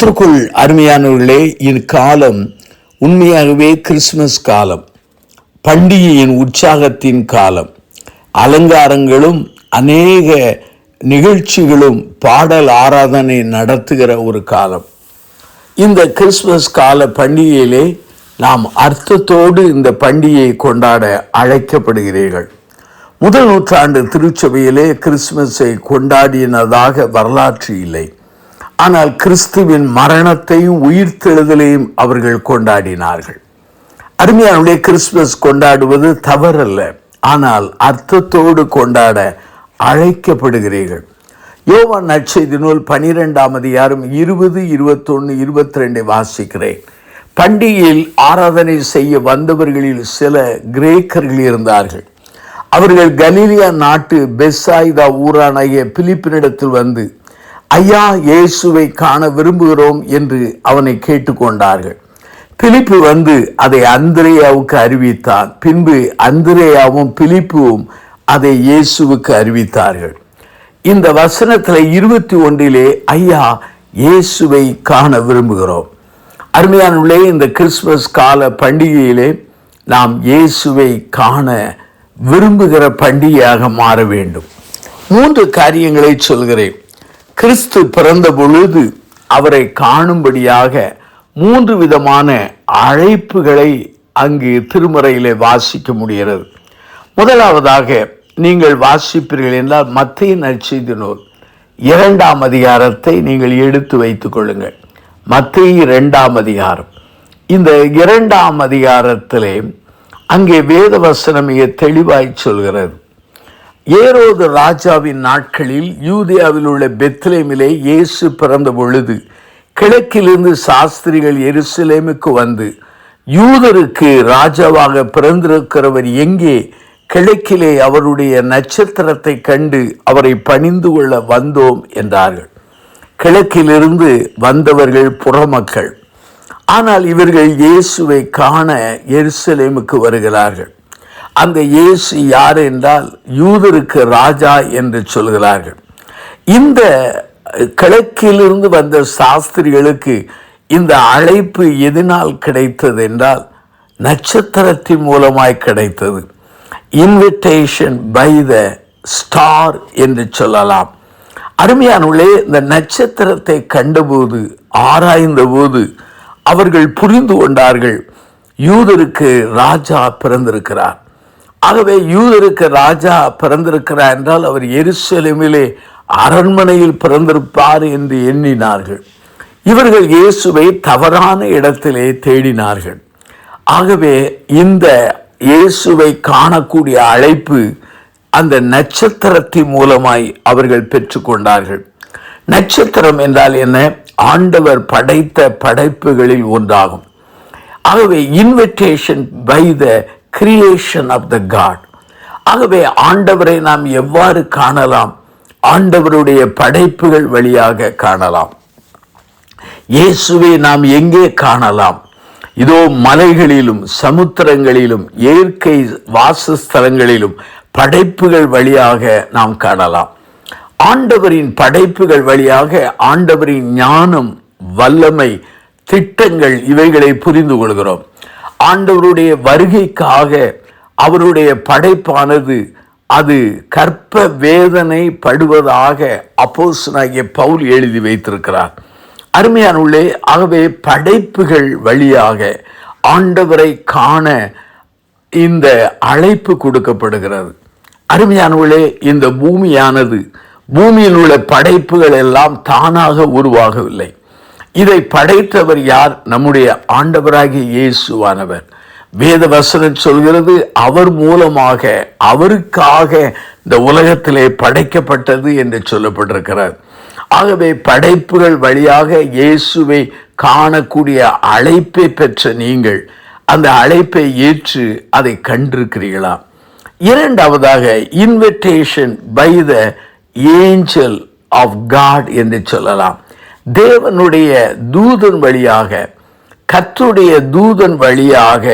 கர்த்தருக்குள் அருமையானவர்களே, இக்காலம் உண்மையாகவே கிறிஸ்துமஸ் காலம், பண்டிகையின் உற்சாகத்தின் காலம், அலங்காரங்களும் அநேக நிகழ்ச்சிகளும் பாடல் ஆராதனை நடத்துகிற ஒரு காலம். இந்த கிறிஸ்துமஸ் கால பண்டிகையிலே நாம் அர்த்தத்தோடு இந்த பண்டிகையை கொண்டாட அழைக்கப்படுகிறீர்கள். முதல் நூற்றாண்டு திருச்சபையிலே கிறிஸ்துமஸை கொண்டாடினதாக வரலாற்று இல்லை. ஆனால் கிறிஸ்துவின் மரணத்தையும் உயிர்த்தெழுதலையும் அவர்கள் கொண்டாடினார்கள். அருமையானவர்களே, கிறிஸ்துமஸ் கொண்டாடுவது தவறல்ல, ஆனால் அர்த்தத்தோடு கொண்டாட அழைக்கப்படுகிறீர்கள். யோவான் நற்செய்தி நூல் 12ஆம் அதிகாரம் 20, 21, 22 வாசிக்கிறேன். பண்டிகையில் ஆராதனை செய்ய வந்தவர்களில் சில கிரேக்கர்கள் இருந்தார்கள். அவர்கள் கலிலியா நாட்டு பெத்சாய்தா ஊரானாகிய பிலிப்பினிடத்தில் வந்து, ஐயா, இயேசுவை காண விரும்புகிறோம் என்று அவனை கேட்டுக்கொண்டார்கள். பிலிப்பு வந்து அதை அந்திரேயாவுக்கு அறிவித்தான். பின்பு அந்திரேயாவும் பிலிப்புவும் அதை இயேசுவுக்கு அறிவித்தார்கள். இந்த வசனத்தில் 21 ஐயா, இயேசுவை காண விரும்புகிறோம். அருமையானவர்களே, இந்த கிறிஸ்துமஸ் கால பண்டிகையிலே நாம் இயேசுவை காண விரும்புகிற பண்டிகையாக மாற வேண்டும். 3 காரியங்களை சொல்கிறேன். கிறிஸ்து பிறந்த பொழுது அவரை காணும்படியாக 3 விதமான அழைப்புகளை அங்கு திருமறையிலே வாசிக்க முடிகிறது. முதலாவதாக நீங்கள் வாசிப்பீர்கள் என்றால் மத்தேயு நற்செய்தி நூல் 2ஆம் அதிகாரத்தை நீங்கள் எடுத்து வைத்துக் கொள்ளுங்கள். மத்தேயு 2ஆம் அதிகாரம். இந்த 2ஆம் அதிகாரத்திலே அங்கே வேத வசனம் மிக தெளிவாய் சொல்கிறது. ஏரோது ராஜாவின் நாட்களில் யூதேயாவில் உள்ள பெத்லெகேமிலே இயேசு பிறந்த பொழுது கிழக்கிலிருந்து சாஸ்திரிகள் எருசலேமுக்கு வந்து, யூதருக்கு ராஜாவாக பிறந்திருக்கிறவர் எங்கே? கிழக்கிலே அவருடைய நட்சத்திரத்தை கண்டு அவரை பணிந்து கொள்ள வந்தோம் என்றார்கள். கிழக்கிலிருந்து வந்தவர்கள் புறமக்கள். ஆனால் இவர்கள் இயேசுவை காண எருசலேமுக்கு வருகிறார்கள். அந்த இயேசு யார் என்றால் யூதருக்கு ராஜா என்று சொல்கிறார்கள். இந்த கிழக்கிலிருந்து வந்த சாஸ்திரிகளுக்கு இந்த அழைப்பு எதனால் கிடைத்தது என்றால் நட்சத்திரத்தின் மூலமாய் கிடைத்தது. இன்விடேஷன் பை த ஸ்டார் என்று சொல்லலாம். அருமையானவர்களே, இந்த நட்சத்திரத்தை கண்டபோது, ஆராய்ந்த போது அவர்கள் புரிந்து கொண்டார்கள், யூதருக்கு ராஜா பிறந்திருக்கிறார். ஆகவே யூதருக்கு ராஜா பிறந்திருக்கிறார் என்றால் அவர் எருசலேமிலே அரண்மனையில் பிறந்திருப்பார் என்று எண்ணினார்கள். இவர்கள் இயேசுவை தவறான இடத்திலே தேடினார்கள். ஆகவே இந்த இயேசுவை காணக்கூடிய அழைப்பு அந்த நட்சத்திரத்தின் மூலமாய் அவர்கள் பெற்றுக்கொண்டார்கள். நட்சத்திரம் என்றால் என்ன? ஆண்டவர் படைத்த படைப்புகளில் ஒன்றாகும். ஆகவே invitation by the creation of the God. ஆகவே ஆண்டவரை நாம் எவ்வாறு காணலாம்? ஆண்டவருடைய படைப்புகள் வழியாக காணலாம். இயேசுவை நாம் எங்கே காணலாம்? இதோ மலைகளிலும் சமுத்திரங்களிலும் இயற்கை வாசஸ்தலங்களிலும் படைப்புகள் வழியாக நாம் காணலாம். ஆண்டவரின் படைப்புகள் வழியாக ஆண்டவரின் ஞானம், வல்லமை, திட்டங்கள் இவைகளை புரிந்து கொள்கிறோம். ஆண்டவருடைய வருகைக்காக அவருடைய படைப்பானது அது கற்ப வேதனை படுவதாக அப்போஸ்தலனாகிய பவுல் எழுதி வைத்திருக்கிறார். அருமையானவர்களே, ஆகவே படைப்புகள் வழியாக ஆண்டவரை காண இந்த அழைப்பு கொடுக்கப்படுகிறது. அருமையானவர்களே, இந்த பூமியானது, பூமியில் உள்ள படைப்புகள் எல்லாம் தானாக உருவாகவில்லை. இதை படைத்தவர் யார்? நம்முடைய ஆண்டவராகிய இயேசுவானவர். வேத வசனம் சொல்கிறது, அவர் மூலமாக, அவருக்காக இந்த உலகத்திலே படைக்கப்பட்டது என்று சொல்லப்பட்டிருக்கிறார். ஆகவே படைப்புகள் வழியாக இயேசுவை காணக்கூடிய அழைப்பை பெற்ற நீங்கள் அந்த அழைப்பை ஏற்று அதை கண்டிருக்கிறீர்களா? இரண்டாவதாக invitation by the angel of God என்று சொல்லலாம். தேவனுடைய தூதன் வழியாக, கர்த்தருடைய தூதன் வழியாக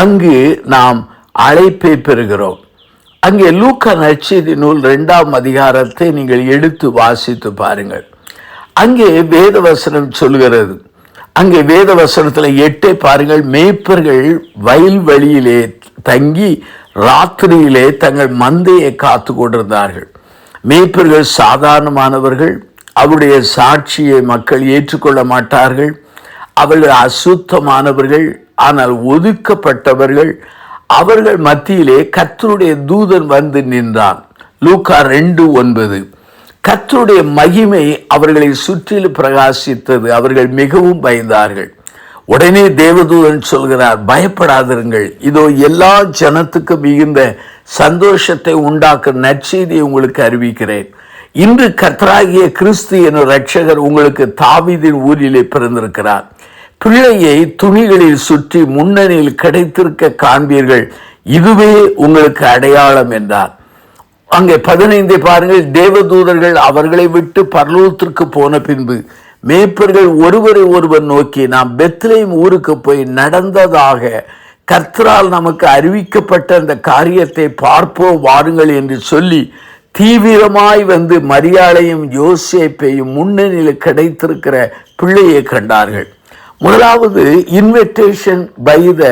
அங்கு நாம் அழைப்பை பெறுகிறோம். அங்கே லூக்கா நற்செய்தி நூல் 2ஆம் அதிகாரத்தை நீங்கள் எடுத்து வாசித்து பாருங்கள். அங்கே வேத வசனம் சொல்கிறது, அங்கே வேத வசனத்தில் 8 பாருங்கள். மேய்ப்பர்கள் வயல்வெளியிலே தங்கி ராத்திரியிலே தங்கள் மந்தையை காத்து கொண்டிருந்தார்கள். மேய்ப்பர்கள் சாதாரணமானவர்கள். அவருடைய சாட்சியை மக்கள் ஏற்றுக்கொள்ள மாட்டார்கள். அவர்கள் அசுத்தமானவர்கள், ஆனால் ஒதுக்கப்பட்டவர்கள். அவர்கள் மத்தியிலே கர்த்தருடைய தூதன் வந்து நின்றான். லூக்கா 2:9. கர்த்தருடைய மகிமை அவர்களை சுற்றிலும் பிரகாசித்தது. அவர்கள் மிகவும் பயந்தார்கள். உடனே தேவதூதன் சொல்கிறார், பயப்படாதிருங்கள், இதோ எல்லா ஜனத்துக்கும் மிகுந்த சந்தோஷத்தை உண்டாக்கும் நற்செய்தியை உங்களுக்கு அறிவிக்கிறேன். இன்று கர்த்தராகிய கிறிஸ்து எனும் இரட்சகர் உங்களுக்கு தாவீதின் ஊரிலே பிறந்திருக்கிறார். பிள்ளையை துணிகளில் சுற்றி முன்னணியில் கிடைத்திருக்க காண்பீர்கள், இதுவே உங்களுக்கு அடையாளம் என்றார். அங்கே 15 பாருங்கள். தேவதூதர்கள் அவர்களை விட்டு பரலோகத்திற்கு போன பின்பு மேய்ப்பர்கள் ஒருவரை ஒருவர் நோக்கி, நாம் பெத்லெகேம் ஊருக்கு போய் நடந்ததாக கர்த்தரால் நமக்கு அறிவிக்கப்பட்ட அந்த காரியத்தை பார்ப்போம் வாருங்கள் என்று சொல்லி தீவிரமாய் வந்து மரியாளையும் யோசேப்பையும் முன்னணியில் கிடைத்திருக்கிற பிள்ளையை கண்டார்கள். முதலாவது இன்விடேஷன் பை த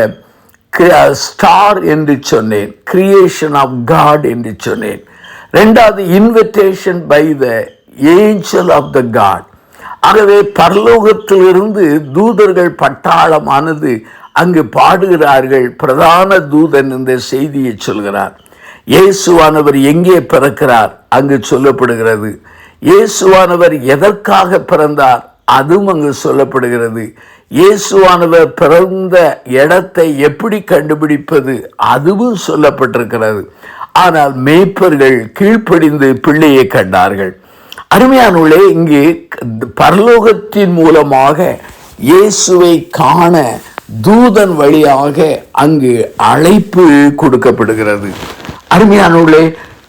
ஸ்டார் என்று சொன்னேன், கிரியேஷன் ஆஃப் காட் என்று சொன்னேன். ரெண்டாவது invitation by the angel of the God. ஆகவே பரலோகத்திலிருந்து தூதர்கள் பட்டாளமானது அங்கு பாடுகிறார்கள். பிரதான தூதன் இந்த செய்தியை சொல்கிறார். இயேசுவானவர் எங்கே பிறக்கிறார் அங்கு சொல்லப்படுகிறது. இயேசுவானவர் எதற்காக பிறந்தார் அதுவும் அங்கு சொல்லப்படுகிறது. இயேசுவானவர் பிறந்த இடத்தை எப்படி கண்டுபிடிப்பது அதுவும் சொல்லப்பட்டிருக்கிறது. ஆனால் மேய்ப்பர்கள் கீழ்ப்படிந்து பிள்ளையை கண்டார்கள். அருமையானவர்களே, இங்கு பரலோகத்தின் மூலமாக இயேசுவை காண தூதன் வழியாக அங்கு அழைப்பு கொடுக்கப்படுகிறது. அருமையானவர்களே,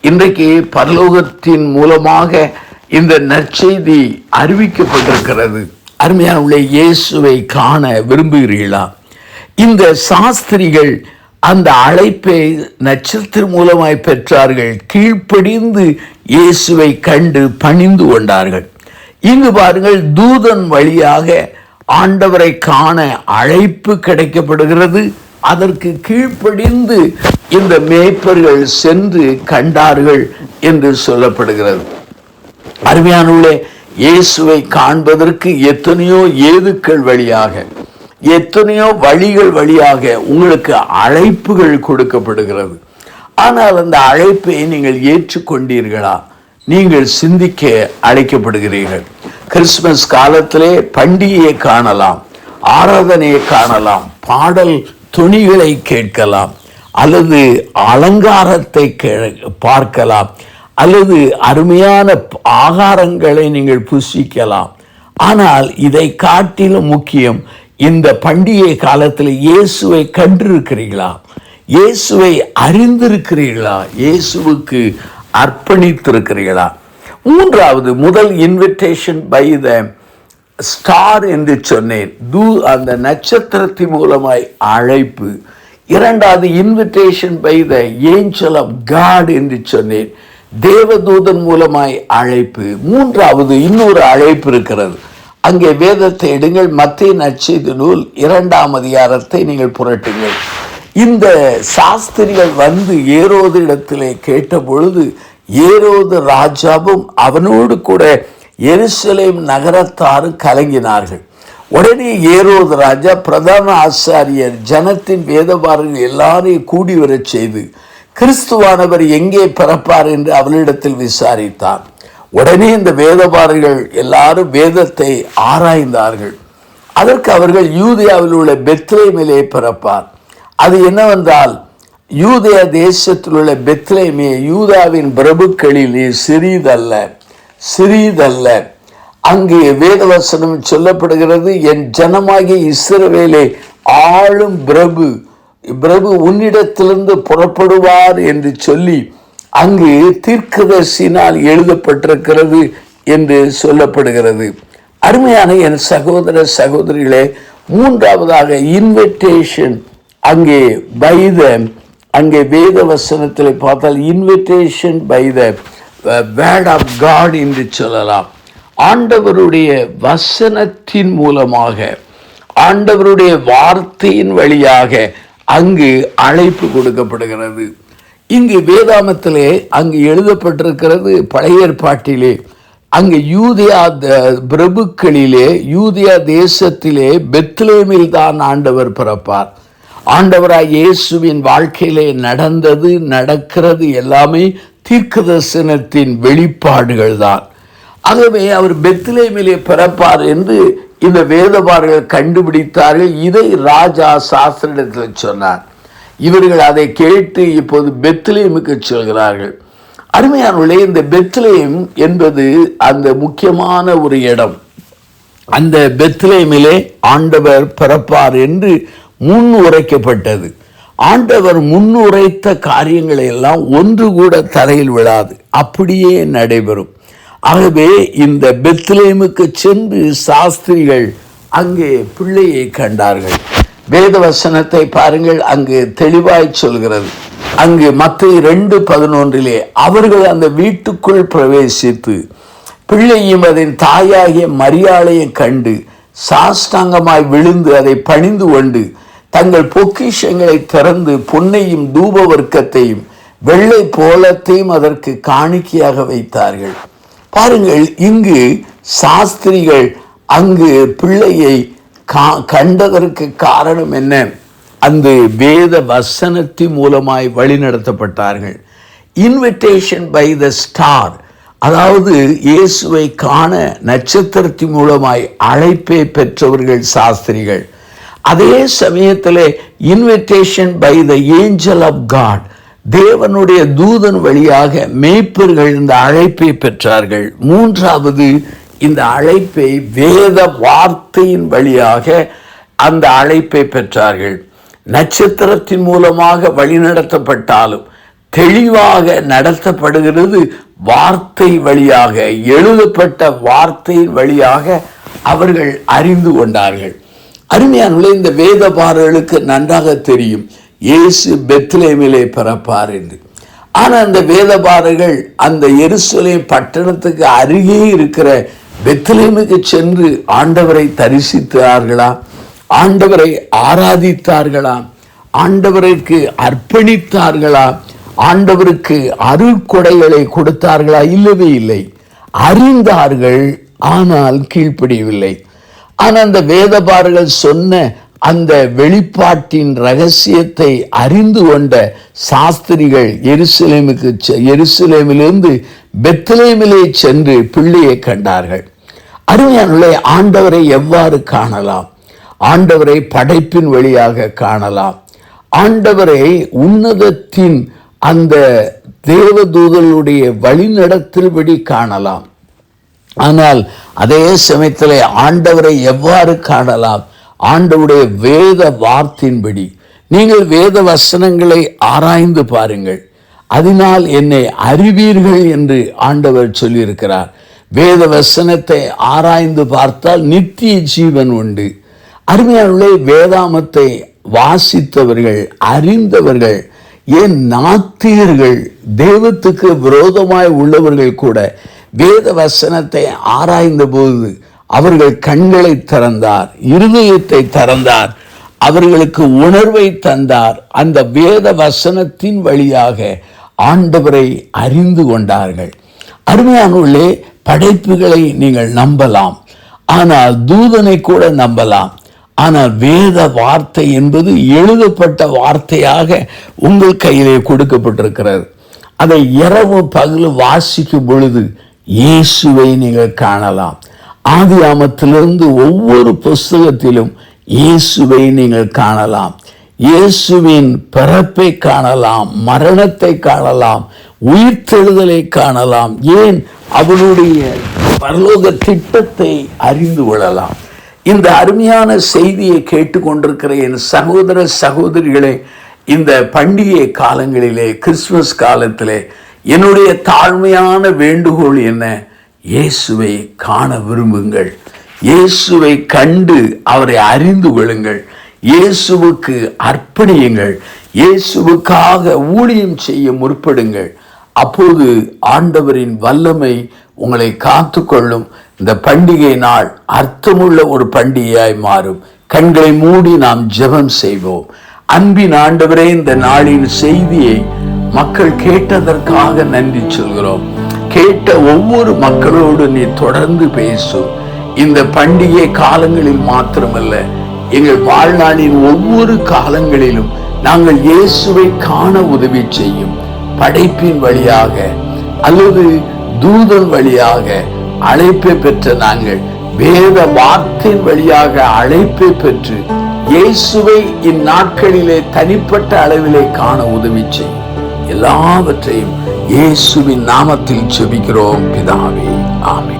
இன்றைக்கு பரலோகத்தின் மூலமாக இந்த நற்செய்தி அறிவிக்கப்பட்டிருக்கிறது. அருமையானவர்களே, இயேசுவை காண விரும்புகிறீர்களா? இந்த சாஸ்திரிகள் அந்த அழைப்பை நட்சத்திரம் மூலமாய் பெற்றார்கள். கீழ்ப்படிந்து இயேசுவை கண்டு பணிந்து கொண்டார்கள். இங்கு பாருங்கள், தூதன் வழியாக ஆண்டவரை காண அழைப்பு கிடைக்கப்படுகிறது. அதற்கு கீழ்ப்படிந்து இந்த மேய்ப்பர்கள் சென்று கண்டார்கள் என்று சொல்லப்படுகிறது. அருமையானவர்களே, இயேசுவை காண்பதற்கு எத்தனையோ ஏதுக்கள் வழியாக, எத்தனையோ வழிகள் வழியாக உங்களுக்கு அழைப்புகள் கொடுக்கப்படுகிறது. ஆனால் அந்த அழைப்பை நீங்கள் ஏற்றுக்கொண்டீர்களா? நீங்கள் சிந்திக்க அழைக்கப்படுகிறீர்கள். கிறிஸ்துமஸ் காலத்திலே பண்டிகையை காணலாம், ஆராதனையை காணலாம், பாடல் துணிகளை கேட்கலாம், அல்லது அலங்காரத்தை பார்க்கலாம், அல்லது அருமையான ஆகாரங்களை நீங்கள் புசிக்கலாம். ஆனால் இதை காட்டிலும் முக்கியம், இந்த பண்டிகை காலத்தில் இயேசுவை கண்டிருக்கிறீர்களா? இயேசுவை அறிந்திருக்கிறீர்களா? இயேசுவுக்கு அர்ப்பணித்திருக்கிறீர்களா? மூன்றாவது, முதல் இன்விடேஷன் பை த ஸ்டார் என்று சொன்னேன், அந்த நட்சத்திரத்தின் மூலமாய் அழைப்பு. இரண்டாவது invitation by the angel of God என்று சொன்னேன், தேவதூதன் மூலமாய் அழைப்பு. மூன்றாவது இன்னொரு அழைப்பு இருக்கிறது. அங்கே வேதத்தை எடுங்கள், மத்தேயு நற்செய்தி நூல் 2ஆம் அதிகாரத்தை நீங்கள் புரட்டுங்கள். இந்த சாஸ்திரிகள் வந்து ஏரோது இடத்திலே கேட்ட பொழுது ஏரோது ராஜாவும் அவனோடு கூட எருசலேம் நகரத்தாரும் கலங்கினார்கள். உடனே ஏரோது ராஜா பிரதான ஆசாரியர் ஜனத்தின் வேதபாரர்கள் எல்லாரையும் கூடி வரச் செய்து கிறிஸ்துவானவர் எங்கே பிறப்பார் என்று அவளிடத்தில் விசாரித்தார். உடனே இந்த வேதபாரர்கள் எல்லாரும் வேதத்தை ஆராய்ந்தார்கள். அதற்கு அவர்கள் யூதேயாவில் உள்ள பெத்லெகேமிலே பிறப்பார். அது என்னவென்றால், யூதேயா தேசத்தில் உள்ள பெத்லெகேமே யூதாவின் பிரபுக்களிலே சிறிதல்ல, சிறிதல்ல. அங்கே வேதவசனம் சொல்லப்படுகிறது, என் ஜனமாகிய இஸ்ரவேலை ஆளும் பிரபு உன்னிடத்திலிருந்து புறப்படுவார் என்று சொல்லி அங்கு தீர்க்கதரிசியினால் எழுதப்பட்டிருக்கிறது என்று சொல்லப்படுகிறது. அருமையான என் சகோதர சகோதரிகளே, மூன்றாவதாக இன்விடேஷன் அங்கே பை த, அங்கே வேத வசனத்தில் பார்த்தால் invitation by the word of God என்று சொல்லலாம். ஆண்டவருடைய வசனத்தின் மூலமாக, ஆண்டவருடைய வார்த்தையின் வழியாக அங்கு அழைப்பு கொடுக்கப்படுகிறது. இங்கு வேதாமத்திலே அங்கு எழுதப்பட்டிருக்கிறது, பழைய ஏற்பாட்டிலே அங்கு யூதியா பிரபுக்களிலே, யூதியா தேசத்திலே பெத்லேமில் தான் ஆண்டவர் பிறப்பார். ஆண்டவராய் இயேசுவின் வாழ்க்கையிலே நடந்தது, நடக்கிறது எல்லாமே தீர்க்கதரிசனத்தின் வெளிப்பாடுகள் தான். ஆகவே அவர் பெத்லேமிலே பிறப்பார் என்று இந்த வேதபாரர்கள் கண்டுபிடித்தார்கள். இதை ராஜா சாஸ்திரத்தில் சொன்னார். இவர்கள் அதை கேட்டு இப்போது பெத்லேமுக்கு செல்கிறார்கள். அருமையானவர்களே, இந்த பெத்லேம் என்பது அந்த முக்கியமான ஒரு இடம். அந்த பெத்லேமிலே ஆண்டவர் பிறப்பார் என்று முன் உரைக்கப்பட்டது. ஆண்டவர் முன்னுரைத்த காரியங்களை எல்லாம் ஒன்று கூட தரையில் விழாது, அப்படியே நடைபெறும். ஆகவே இந்த பெத்லேமுக்கு சென்று சாஸ்திரிகள் அங்கே பிள்ளையை கண்டார்கள். வேத வசனத்தை பாருங்கள், அங்கு தெளிவாய் சொல்கிறது. அங்கு மத்தேயு 2:11 அவர்கள் அந்த வீட்டுக்குள் பிரவேசித்து பிள்ளையும் அதன் தாயாகிய மரியாளையும் கண்டு சாஷ்டாங்கமாய் விழுந்து அதை பணிந்து கொண்டு தங்கள் பொக்கிஷங்களை திறந்து பொன்னையும் தூப வர்க்கத்தையும் வெள்ளை போலத்தையும் அதற்கு காணிக்கையாக வைத்தார்கள். பாருங்கள், இங்கு சாஸ்திரிகள் அங்கு பிள்ளையை கண்டதற்கு காரணம் என்ன? அந்த வேத வசனத்தின் மூலமாய் வழிநடத்தப்பட்டார்கள். இன்விடேஷன் பை த ஸ்டார், அதாவது இயேசுவை காண நட்சத்திரத்தின் மூலமாய் அழைப்பை பெற்றவர்கள் சாஸ்திரிகள். அதே சமயத்தில் invitation by the angel of God, தேவனுடைய தூதன் வழியாக மேய்ப்பர்கள் இந்த அழைப்பை பெற்றார்கள். மூன்றாவது, இந்த அழைப்பை வேத வார்த்தையின் வழியாக அந்த அழைப்பை பெற்றார்கள். நட்சத்திரத்தின் மூலமாக வழிநடத்தப்பட்டாலும் தெளிவாக நடத்தப்படுகிறது வார்த்தை வழியாக, எழுதப்பட்ட வார்த்தையின் வழியாக அவர்கள் அறிந்து கொண்டார்கள். அருமையானவர்களே, இந்த வேதபாரர்களுக்கு நன்றாக தெரியும் இயேசு பெத்லேமிலே பிறப்பார் என்று. ஆனால் அந்த வேதபாரர்கள் அந்த எருசலேம் பட்டணத்துக்கு அருகே இருக்கிற பெத்லேமுக்கு சென்று ஆண்டவரை தரிசித்தார்களா? ஆண்டவரை ஆராதித்தார்களா? ஆண்டவருக்கு அர்ப்பணித்தார்களா? ஆண்டவருக்கு அருள்கொடைகளை கொடுத்தார்களா? இல்லவே இல்லை. அறிந்தார்கள், ஆனால் கீழ்ப்படியவில்லை. ஆனால் அந்த வேதபாரர்கள் சொன்ன அந்த வெளிப்பாட்டின் ரகசியத்தை அறிந்து கொண்ட சாஸ்திரிகள் எருசலேமிலிருந்து பெத்லேமிலே சென்று பிள்ளையை கண்டார்கள். அருமையானவர்களே, ஆண்டவரை எவ்வாறு காணலாம்? ஆண்டவரை படைப்பின் வழியாக காணலாம். ஆண்டவரை உன்னதத்தின் அந்த தேவதூதர்களுடைய வழிநடத்தல்படி காணலாம். ஆனால் அதே சமயத்தில் ஆண்டவரை எவ்வாறு காணலாம்? ஆண்டவருடைய வேத வார்த்தையின்படி. நீங்கள் வேத வசனங்களை ஆராய்ந்து பாருங்கள், அதனால் என்னை அறிவீர்கள் என்று ஆண்டவர் சொல்லியிருக்கிறார். வேத வசனத்தை ஆராய்ந்து பார்த்தால் நித்திய ஜீவன் உண்டு. அருமையானவர்களே, வேதாமத்தை வாசித்தவர்கள், அறிந்தவர்கள், ஏன் நாத்திகர்கள், தெய்வத்துக்கு விரோதமாய் உள்ளவர்கள் கூட வேத வசனத்தை ஆராய்ந்த போது அவர்கள் கண்களை திறந்தார், இருதயத்தை திறந்தார், அவர்களுக்கு உணர்வை தந்தார். அந்த வேத வசனத்தின் வழியாக ஆண்டவரை அறிந்து கொண்டார்கள். அருமையானவர்களே, படைப்புகளை நீங்கள் நம்பலாம், ஆனால் தூதனை கூட நம்பலாம். ஆனால் வேத வார்த்தை என்பது எழுதப்பட்ட வார்த்தையாக உங்கள் கையிலே கொடுக்கப்பட்டிருக்கிறது. அதை இரவு பகலும் வாசிக்கும் பொழுது இயேசுவை நீங்கள் காணலாம். ஆதியாமத்திலிருந்து ஒவ்வொரு புஸ்தகத்திலும் இயேசுவை நீங்கள் காணலாம். இயேசுவின் பிறப்பை காணலாம், மரணத்தை காணலாம், உயிர்த்தெழுதலை காணலாம். ஏன்? அவனுடைய பரலோக திட்டத்தை அறிந்து கொள்ளலாம். இந்த அருமையான செய்தியை கேட்டுக்கொண்டிருக்கிற என் சகோதர சகோதரிகளே, இந்த பண்டிகை காலங்களிலே, கிறிஸ்துமஸ் காலத்திலே என்னுடைய தாழ்மையான வேண்டுகோள் என்ன? இயேசுவை காண விரும்புங்கள். இயேசுவை கண்டு அவரை அறிந்து கொள்ளுங்கள். இயேசுவுக்கு அர்ப்பணியுங்கள். இயேசுவுக்காக ஊழியம் செய்ய முற்படுங்கள். அப்போது ஆண்டவரின் வல்லமை உங்களை காத்துக்கொள்ளும். இந்த பண்டிகை நாள் அர்த்தமுள்ள ஒரு பண்டிகையாய் மாறும். கண்களை மூடி நாம் ஜெபம் செய்வோம். அன்பின் ஆண்டவரே, இந்த நாளின் செய்தியை மக்கள் கேட்டதற்காக நன்றி சொல்கிறோம். கேட்ட ஒவ்வொரு மக்களோடு நீ தொடர்ந்து பேசும். இந்த பண்டிகை காலங்களில் மாத்திரமல்ல, எங்கள் வாழ்நாளின் ஒவ்வொரு காலங்களிலும் நாங்கள் இயேசுவை காண உதவி செய்யும். படைப்பின் வழியாக அல்லது தூதன் வழியாக அழைப்பை பெற்ற நாங்கள் வேத வார்த்தையின் வழியாக அழைப்பை பெற்று இயேசுவை இந்நாட்களிலே தனிப்பட்ட அளவிலே காண உதவி செய்யும். எல்லாவற்றையும் இயேசுவின் நாமத்தில் ஜெபிக்கிறோம் பிதாவே, ஆமென்.